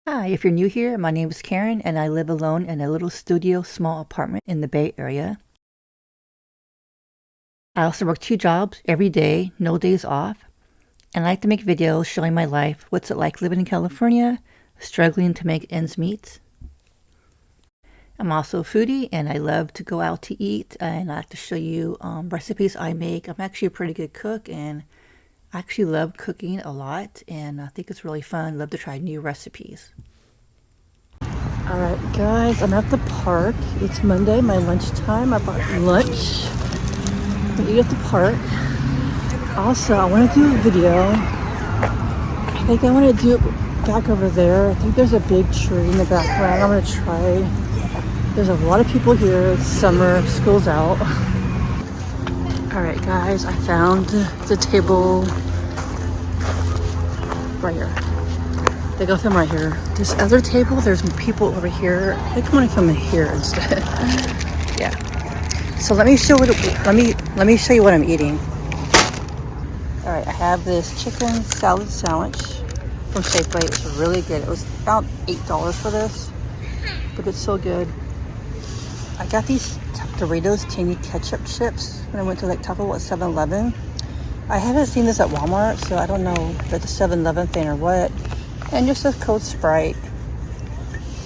Hi, if you're new here, my name is Karen and I live alone in a little studio small apartment in the Bay Area. I also work 2 jobs every day, no days off, and I like to make videos showing my life, what's it like living in California, struggling to make ends meet. I'm also a foodie and I love to go out to eat, and I like to show you recipes I make. I'm actually a pretty good cook and I actually love cooking a lot, and I think it's really fun. Love to try new recipes. Alright guys, I'm at the park. It's Monday, my lunchtime. I bought lunch. I eat at the park. Also, I want to do a video. I think I want to do it back over there. I think there's a big tree in the background. I'm going to try. There's a lot of people here. It's summer, school's out. Alright guys, I found the table right here. They go film right here. This other table, there's people over here. I think I'm gonna film it here instead. Yeah. So let me show show you what I'm eating. All right, I have this chicken salad sandwich from Safeway. It's really good. It was about $8 for this, but it's so good. I got these Doritos tangy ketchup chips when I went to like Taco Bell at 7-Eleven. I haven't seen this at Walmart, so I don't know if it's a 7-Eleven thing or what. And just a cold Sprite.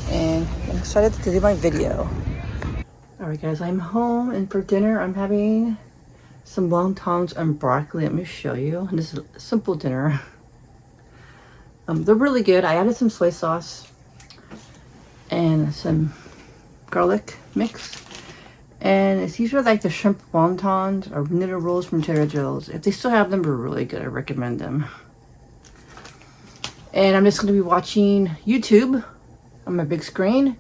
And I'm excited to do my video. Alright guys, I'm home, and for dinner I'm having some wontons and broccoli. Let me show you. And this is a simple dinner. They're really good. I added some soy sauce and some garlic mix. And it's usually like the shrimp wontons or noodle rolls from Trader Joe's. If they still have them, they're really good. I recommend them. And I'm just going to be watching YouTube on my big screen.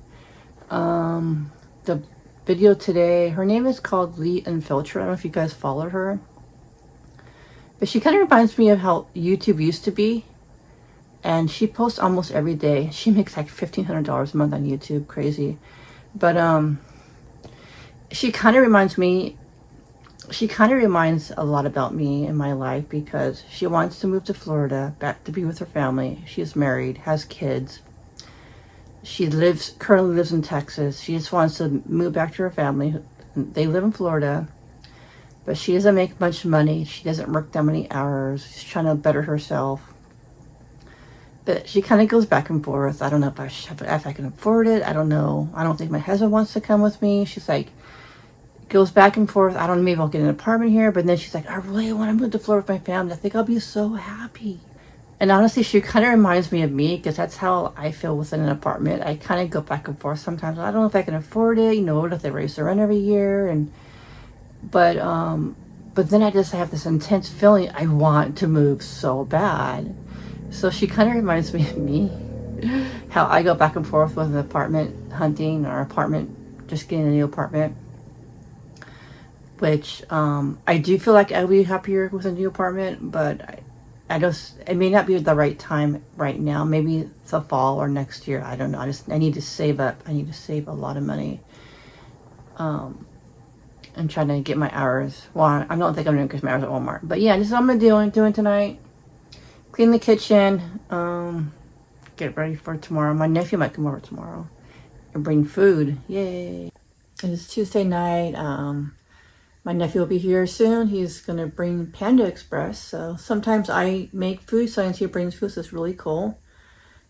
The video today, her name is called Lee Infiltrate. I don't know if you guys follow her. But she kind of reminds me of how YouTube used to be. And she posts almost every day. She makes like $1,500 a month on YouTube. Crazy. But she kind of reminds a lot about me in my life, because she wants to move to Florida, back to be with her family. She's married, has kids. She currently lives in Texas. She just wants to move back to her family. They live in Florida, but she doesn't make much money. She doesn't work that many hours. She's trying to better herself. But she kind of goes back and forth. I don't know if I can afford it. I don't know. I don't think my husband wants to come with me. She's like, goes back and forth. I don't know, maybe I'll get an apartment here. But then she's like, I really want to move to Florida with my family. I think I'll be so happy. And honestly, she kind of reminds me of me, because that's how I feel within an apartment. I kind of go back and forth sometimes. I don't know if I can afford it. You know, what if they raise the rent every year? But then I just have this intense feeling I want to move so bad. So she kind of reminds me of me. How I go back and forth with an apartment hunting, or just getting a new apartment. Which I do feel like I'll be happier with a new apartment, but it may not be the right time right now. Maybe the fall or next year. I don't know. I need to save up. I need to save a lot of money. And trying to get my hours. Well, I don't think I'm going to get my hours at Walmart. But yeah, this is what I'm doing tonight. Clean the kitchen. Get ready for tomorrow. My nephew might come over tomorrow and bring food. Yay. And it's Tuesday night. My nephew will be here soon. He's going to bring Panda Express. So sometimes I make food, sometimes he brings food, so it's really cool.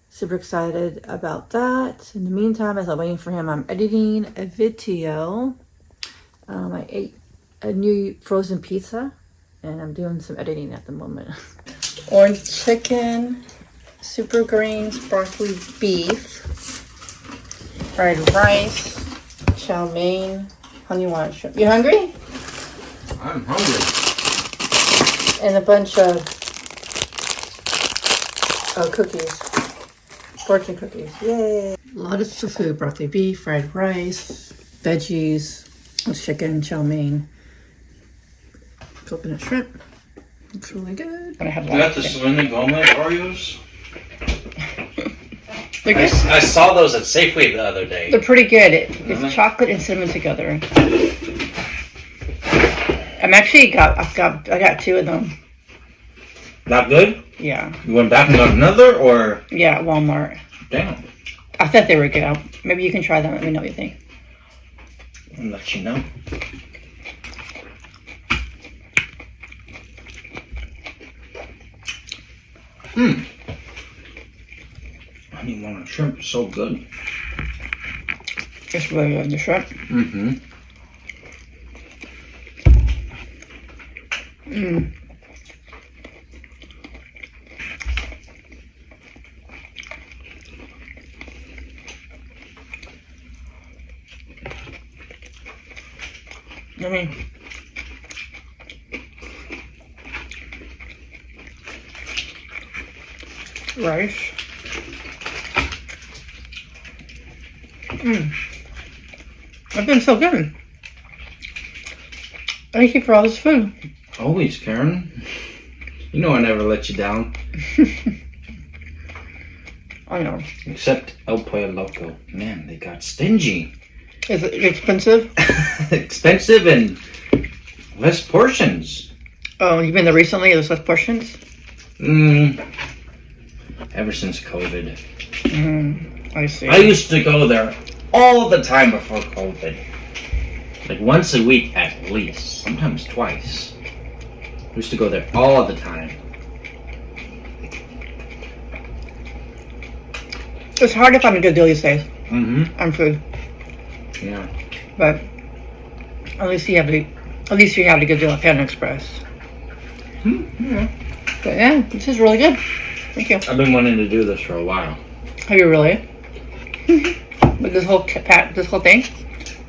Super excited about that. In the meantime, as I'm waiting for him, I'm editing a video. I ate a new frozen pizza, and I'm doing some editing at the moment. Orange chicken, super greens, broccoli beef, fried rice, chow mein, honey wine shrimp. You hungry? I'm hungry. And a bunch of cookies. Fortune cookies. Yay! Lots of food. Broccoli beef, fried rice, veggies, chicken, chow mein, coconut shrimp. Looks really good. You got the Selena Gomez Oreos? They're good. I saw those at Safeway the other day. They're pretty good. It's chocolate and cinnamon together. I got 2 of them. Not good? Yeah. You went back and got another, or? Yeah, at Walmart. Damn. I thought they were good. Maybe you can try them. Let me know what you think. I'll let you know. Honey walnut shrimp is so good. It's really good, the shrimp. Mm-hmm. Mmm. I mean, rice. I've been so good. Thank you for all this food. Always, Karen. You know I never let you down. I know. Except El Pollo Loco. Man, they got stingy. Is it expensive? Expensive and less portions. Oh, you've been there recently? There's less portions? Ever since COVID. I see. I used to go there all the time before COVID. Like once a week at least. Sometimes twice. I used to go there all the time. It's hard to find a good deal these days on food. Yeah. But at least you have a good deal at Panda Express. Yeah. But yeah, this is really good. Thank you. I've been wanting to do this for a while. Have you really? With this whole thing?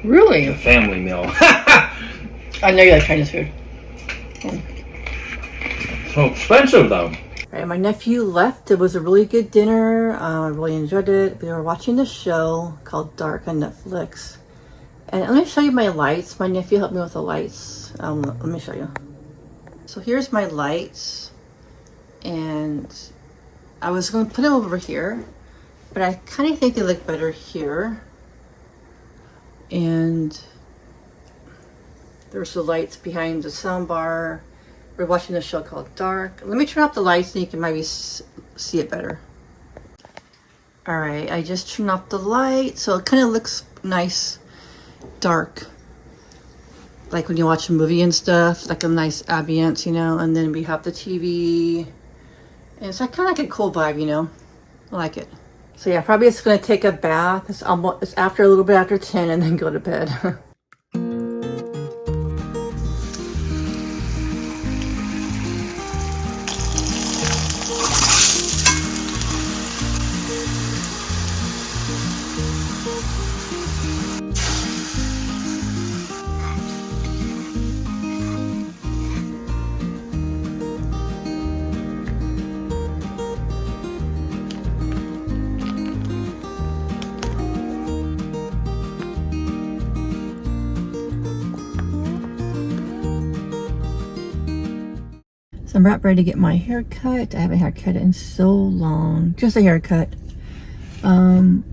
Really? A family meal. I know you like Chinese food. So expensive though. Alright, my nephew left. It was a really good dinner. I really enjoyed it. We were watching the show called Dark on Netflix. And let me show you my lights. My nephew helped me with the lights. Let me show you. So here's my lights. And I was going to put them over here. But I kind of think they look better here. And there's the lights behind the soundbar. We're watching the show called Dark. Let me turn off the lights and you can maybe see it better. All right, I just turned off the light, so it kind of looks nice, dark. Like when you watch a movie and stuff, like a nice ambience, you know. And then we have the TV, and it's like kind of like a cool vibe, you know. I like it. So yeah, probably it's gonna take a bath. It's after a little bit after 10, and then go to bed. So I'm about ready to get my hair cut. I haven't haircut in so long. Just a haircut. And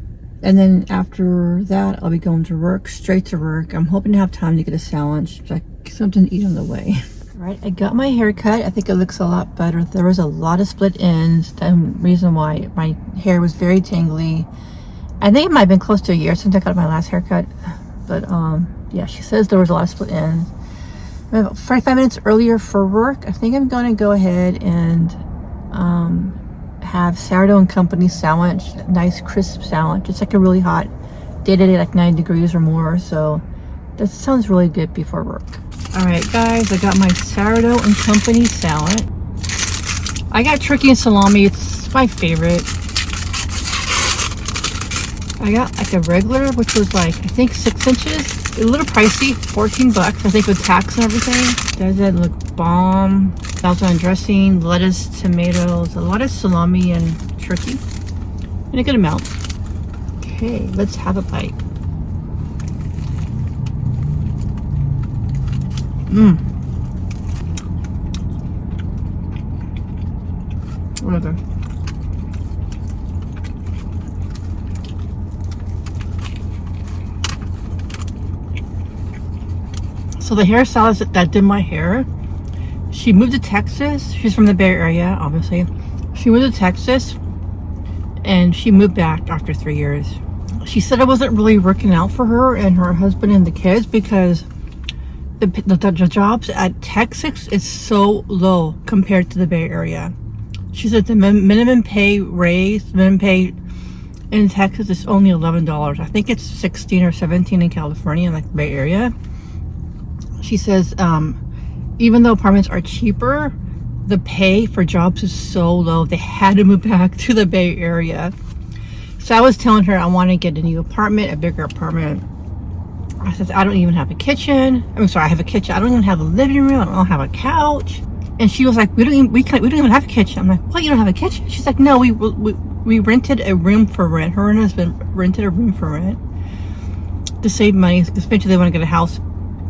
then after that, I'll be going to work, straight to work. I'm hoping to have time to get a sandwich, like something to eat on the way. All right, I got my hair cut. I think it looks a lot better. There was a lot of split ends. The reason why my hair was very tangly. I think it might have been close to a year since I got my last haircut. But yeah, she says there was a lot of split ends. About 45 minutes earlier for work. I think I'm going to go ahead and have sourdough and company sandwich, nice crisp sandwich. It's like a really hot day-to-day, like 90 degrees or more. So that sounds really good before work. All right, guys, I got my sourdough and company sandwich. I got turkey and salami. It's my favorite. I got like a regular, which was like, I think 6 inches. A little pricey, 14 bucks, I think, with tax and everything. Does it look bomb? Balsamic dressing, lettuce, tomatoes, a lot of salami and turkey, in a good amount. Okay, let's have a bite. Whatever. So the hairstylist that did my hair, she moved to Texas. She's from the Bay Area, obviously. She moved to Texas, and she moved back after 3 years. She said it wasn't really working out for her and her husband and the kids because the jobs at Texas is so low compared to the Bay Area. She said the minimum pay in Texas is only $11. I think it's 16 or 17 in California, like the Bay Area. She says even though apartments are cheaper, the pay for jobs is so low. They had to move back to the Bay Area. So I was telling her I want to get a new apartment, a bigger apartment. I said, I don't even have a kitchen. I'm sorry, I have a kitchen. I don't even have a living room. I don't have a couch. And she was like, we don't even have a kitchen. I'm like, what? You don't have a kitchen? She's like, no, we rented a room for rent. Her and her husband rented a room for rent to save money because eventually they want to get a house.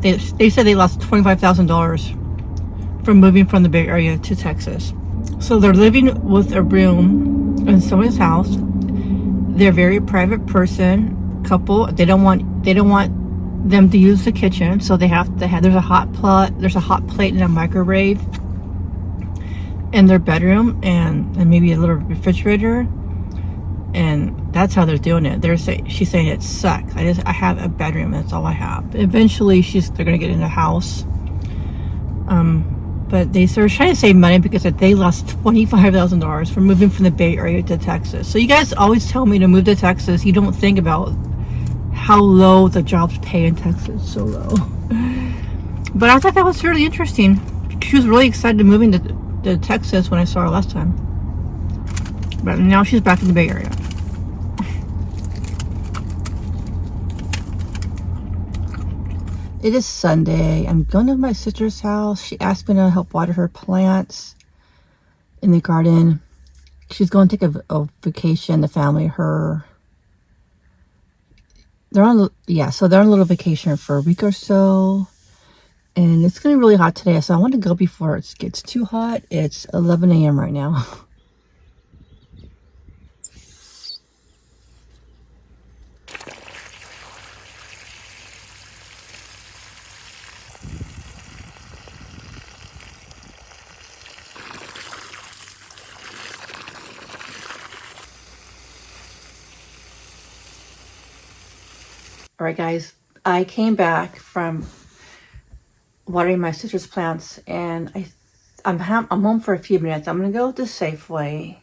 They said they lost $25,000 from moving from the Bay Area to Texas. So they're living with a room in someone's house. They're a very private couple. They don't want them to use the kitchen, so they have to have. There's a hot plate and a microwave in their bedroom, and maybe a little refrigerator, and that's how they're doing it. She's saying it sucks. I have a bedroom. That's all I have. Eventually, they're gonna get in a house. But they're trying to save money because they lost $25,000 for moving from the Bay Area to Texas. So you guys always tell me to move to Texas. You don't think about how low the jobs pay in Texas. So low. But I thought that was really interesting. She was really excited to moving to Texas when I saw her last time. But now she's back in the Bay Area. It is Sunday. I'm going to my sister's house. She asked me to help water her plants in the garden. She's going to take a vacation, the family, they're on a little vacation for a week or so. And it's going to be really hot today, so I want to go before it gets too hot. It's 11 a.m. right now. All right, guys, I came back from watering my sister's plants, and I'm home for a few minutes. I'm gonna go to Safeway,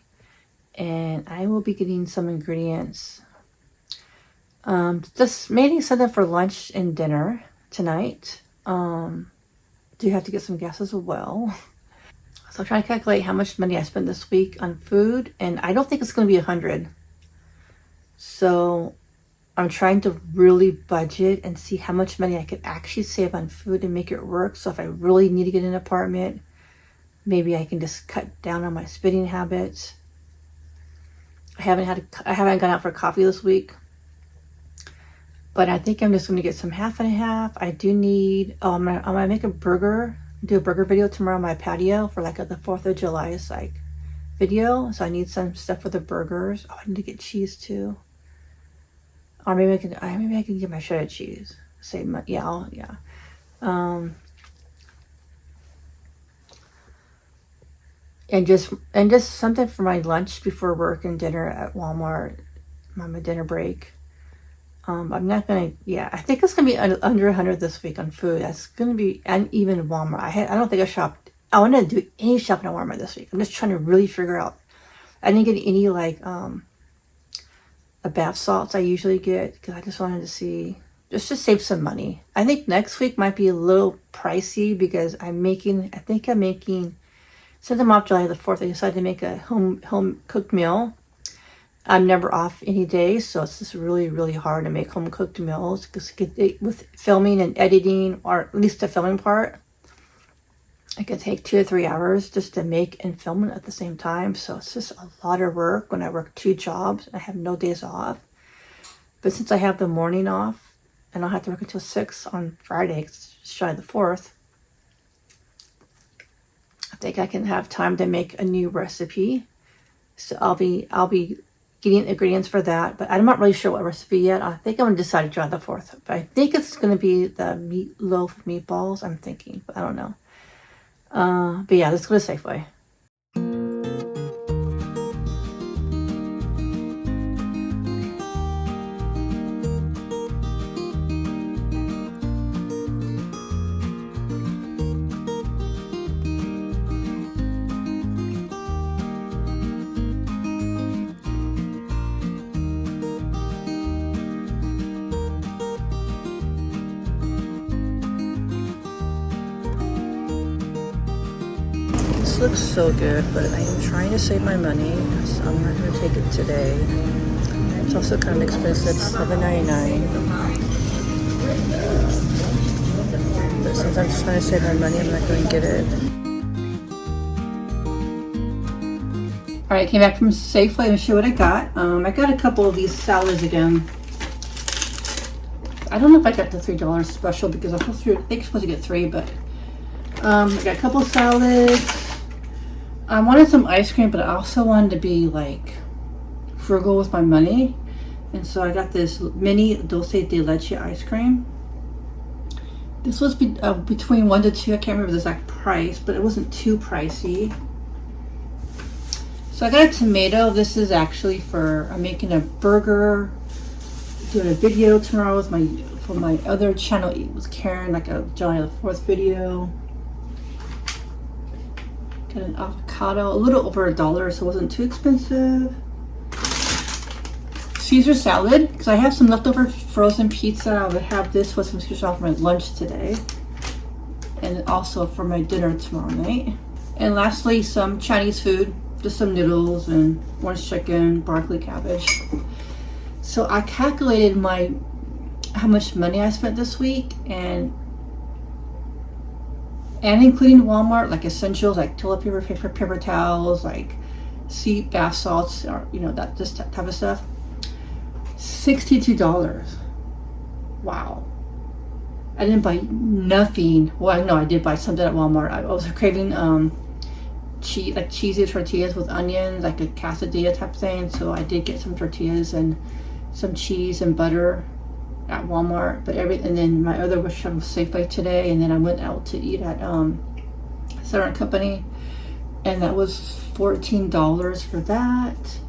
and I will be getting some ingredients. Just maybe something for lunch and dinner tonight. Do have to get some gas as well. So I'm trying to calculate how much money I spent this week on food, and I don't think it's gonna be 100. So I'm trying to really budget and see how much money I could actually save on food and make it work. So if I really need to get an apartment, maybe I can just cut down on my spending habits. I haven't gone out for coffee this week, but I think I'm just going to get some half and half. I do need. I'm gonna make do a burger video tomorrow on my patio for like the 4th of July video. So I need some stuff for the burgers. Oh, I need to get cheese too. Or maybe I can get my shredded cheese. And just something for my lunch before work and dinner at Walmart on my dinner break. I'm not gonna. Yeah, I think it's gonna be under 100 this week on food. That's gonna be, and even Walmart. I don't think I shopped. I want to do any shopping at Walmart this week. I'm just trying to really figure out. I didn't get any the bath salts I usually get because I just wanted to see, just to save some money. I think next week might be a little pricey because I'm making since I'm off July the 4th, I decided to make a home cooked meal. I'm never off any days, so it's just really, really hard to make home cooked meals because with filming and editing, or at least the filming part, it could take 2 or 3 hours just to make and film it at the same time. So it's just a lot of work when I work 2 jobs. I have no days off. But since I have the morning off and I'll have to work until 6 on Friday, it's July the 4th, I think I can have time to make a new recipe. So I'll be getting ingredients for that, but I'm not really sure what recipe yet. I think I'm gonna decide July the 4th. But I think it's gonna be the meatloaf meatballs, I'm thinking, but I don't know. But yeah, let's go to Safeway. looks so good, but I am trying to save my money, so I'm not going to take it today. It's also kind of expensive, $7.99. But since I'm just trying to save my money, I'm not going to get it. Alright, came back from Safeway and show what I got. I got a couple of these salads again. I don't know if I got the $3 special because I think you're supposed to get 3, but I got a couple of salads. I wanted some ice cream, but I also wanted to be like frugal with my money. And so I got this mini dulce de leche ice cream. This was between 1 to 2. I can't remember the exact price, but it wasn't too pricey. So I got a tomato. This is actually I'm making a burger, doing a video tomorrow with for my other channel, Eat with Karen, like a July the 4th video. Got an avocado, a little over $1, so it wasn't too expensive. Caesar salad, because I have some leftover frozen pizza. I would have this with some Caesar salad for my lunch today, and also for my dinner tomorrow night. And lastly, some Chinese food, just some noodles and orange chicken, broccoli, cabbage. So I calculated how much money I spent this week, and including Walmart, like essentials like toilet paper, paper towels, like bath salts, or this type of stuff. $62. Wow. I didn't buy nothing. Well, no, I did buy something at Walmart. I was craving cheesy tortillas with onions, like a quesadilla type thing. So I did get some tortillas and some cheese and butter at Walmart. And then my other wish was Safeway today, and then I went out to eat at Southern Company, and that was $14 for that.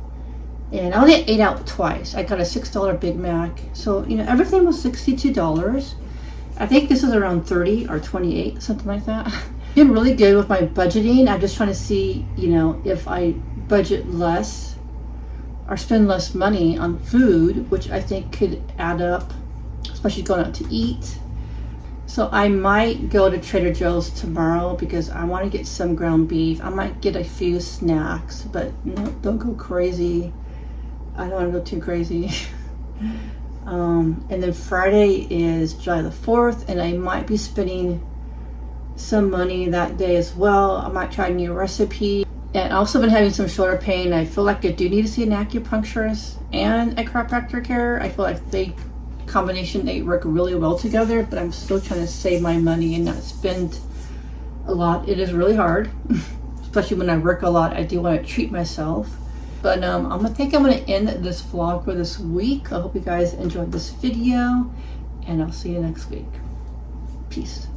And I only ate out twice. I got a $6 Big Mac. So, everything was $62. I think this is around 30 or 28, something like that. Did really good with my budgeting. I'm just trying to see, if I budget less or spend less money on food, which I think could add up, especially going out to eat. So I might go to Trader Joe's tomorrow because I want to get some ground beef. I might get a few snacks, but don't go crazy. I don't want to go too crazy. And then Friday is July the 4th, and I might be spending some money that day as well. I might try a new recipe. And I also been having some shoulder pain. I feel like I do need to see an acupuncturist and a chiropractor care. I feel like they work really well together, but I'm still trying to save my money and not spend a lot. It is really hard, especially when I work a lot. I do want to treat myself. But I think I'm going to end this vlog for this week. I hope you guys enjoyed this video, and I'll see you next week. Peace.